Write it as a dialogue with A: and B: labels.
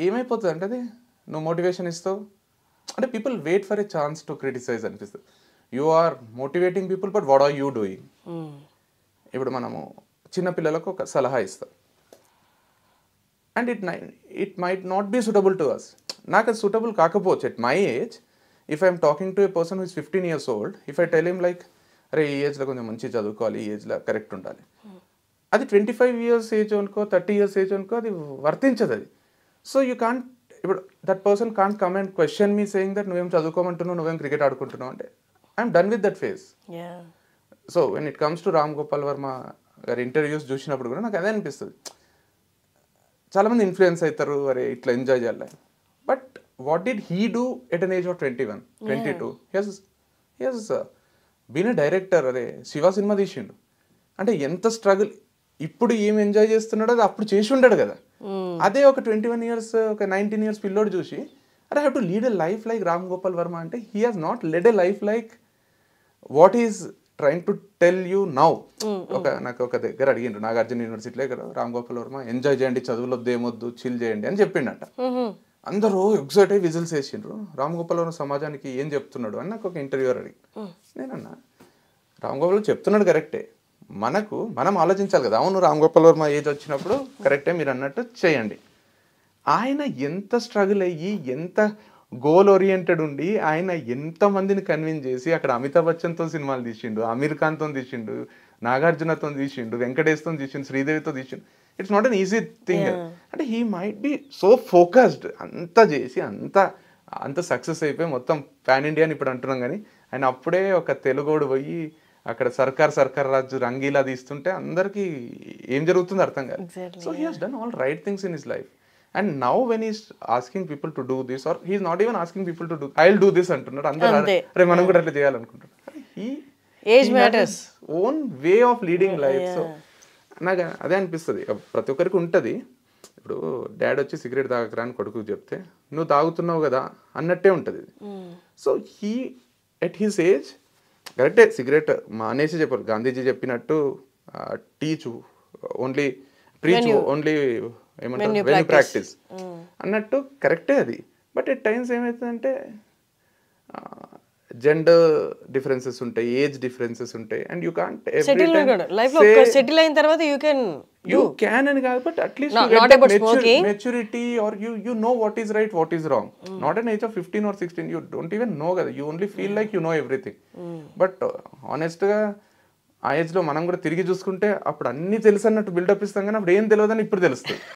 A: ఏమైపోతుంది అంటే అది నువ్వు మోటివేషన్ ఇస్తావు అంటే people wait for a chance to criticize అనిపిస్తుంది. You are motivating people but what are you doing. ఇప్పుడు మనము చిన్న పిల్లలకు ఒక సలహా ఇస్తాం and it might not be suitable to us. నాకు అది సూటబుల్ కాకపోవచ్చు at my age. If I'm talking to a person who is 15 years old, if I tell him like అరే ఈ ఏజ్లో కొంచెం మంచిగా చదువుకోవాలి, ఈ ఏజ్లో కరెక్ట్ ఉండాలి, అది 25 years ఏజ్ అనుకో 30 years ఏజ్ అనుకో అది వర్తించదు అది. సో యూ కాంట్ ఇప్పుడు that person can't come and question me saying that నువ్వేం చదువుకోమంటున్నావు, నువ్వేం క్రికెట్ ఆడుకుంటున్నావు అంటే I'm done with that phase. So when it comes to Ram Gopal Varma గారి ఇంటర్వ్యూస్ చూసినప్పుడు కూడా నాకు అదే అనిపిస్తుంది. చాలామంది ఇన్ఫ్లుయెన్స్ అవుతారు, అరే ఇట్లా ఎంజాయ్ చేయాలి. But what did he do at an age of 21, 22? He has been a director. అరే శివ సినిమా తీసిండు అంటే ఎంత స్ట్రగుల్. ఇప్పుడు ఏం ఎంజాయ్ చేస్తున్నాడో అది అప్పుడు చేసి ఉంటాడు కదా. అదే ఒక 21 years ఒక 19 years పిల్లోడు చూసి అరే have to lead a life like Ram Gopal Varma అంటే he has not led a life like what is trying to tell you now. నాకు ఒక దగ్గర అడిగిండ్రు నాగార్జున యూనివర్సిటీలో ఇక్కడ రామ్ గోపాల్ వర్మ ఎంజాయ్ చేయండి, చదువులొద్దు ఏమొద్దు, చిల్ చేయండి అని చెప్పిండట. అందరూ ఎగ్జైట్ అయ్యి విజిల్స్ వేసిండ్రు. రామ్ గోపాల్ వర్మ సమాజానికి ఏం చెప్తున్నాడు అని నాకు ఒక ఇంటర్వ్యూర్ అడిగి నేనన్నా రామ్ గోపాల్ చెప్తున్నాడు కరెక్టే, మనం ఆలోచించాలి కదా. అవును రామ్ గోపాల్ వర్మ ఏజ్ వచ్చినప్పుడు కరెక్టే మీరు అన్నట్టు చేయండి. ఆయన ఎంత స్ట్రగుల్ అయ్యి ఎంత గోల్ ఓరియంటెడ్ ఉండి ఆయన ఎంతమందిని కన్విన్స్ చేసి అక్కడ అమితాబ్ బచ్చన్తో సినిమాలు తీసిండు, అమీర్ ఖాన్తో తీసిండు, నాగార్జునతో తీసిండు, వెంకటేష్తో తీసిండు, శ్రీదేవితో తీసిండు. It's not an easy thing. అంటే he might be so focused, అంతా చేసి అంత సక్సెస్ అయిపోయి మొత్తం పాన్ ఇండియా అని ఇప్పుడు అంటున్నాం. కానీ ఆయన అప్పుడే ఒక తెలుగోడు పోయి అక్కడ సర్కార్ రాజు రంగీలా తీస్తుంటే అందరికి ఏం జరుగుతుందో అర్థం కాదు. So he has done all right things in his life. And now when is asking people to do this or he is not even asking people to do I will do this అంటున్నారు. అందరూ అరే మనం కూడా అట్లా చేయాలనుకుంటున్నారు. Own way of leading life. So నాకు అదే అనిపిస్తుంది, ప్రతి ఒక్కరికి ఉంటుంది. ఇప్పుడు డాడ్ వచ్చి సిగరెట్ తాగకరా అని కొడుకు చెప్తే నువ్వు తాగుతున్నావు కదా అన్నట్టే ఉంటుంది. So he at his age కరెక్టే సిగరెట్ మానేసి చెప్పారు. గాంధీజీ చెప్పినట్టు టీచ్ ఓన్లీ ప్రీచ్ ఓన్లీ ఏమంటారు వెన్ ప్రాక్టీస్ అన్నట్టు కరెక్టే అది. బట్ ఎట్ టైమ్స్ ఏమవుతుందంటే జెండర్ డిఫరెన్సెస్ ఉంటాయి, ఏజ్ డిఫరెన్సెస్ ఉంటాయి అండ్ యూ కాంట్
B: సెటిల్ అయిన తర్వాత
A: యూ క్యాన్ అని కాదు but at least maturity or you know what is right what is wrong. Not an age of 15 or 16 you don't even know కదా, you only feel like you know everything. But ఆనెస్ట్గా ఆ ఏజ్లో మనం కూడా తిరిగి చూసుకుంటే అప్పుడు అన్నీ తెలుసు అన్నట్టు బిల్డప్ ఇస్తాం కానీ అప్పుడు ఏం తెలియదని ఇప్పుడు తెలుస్తుంది.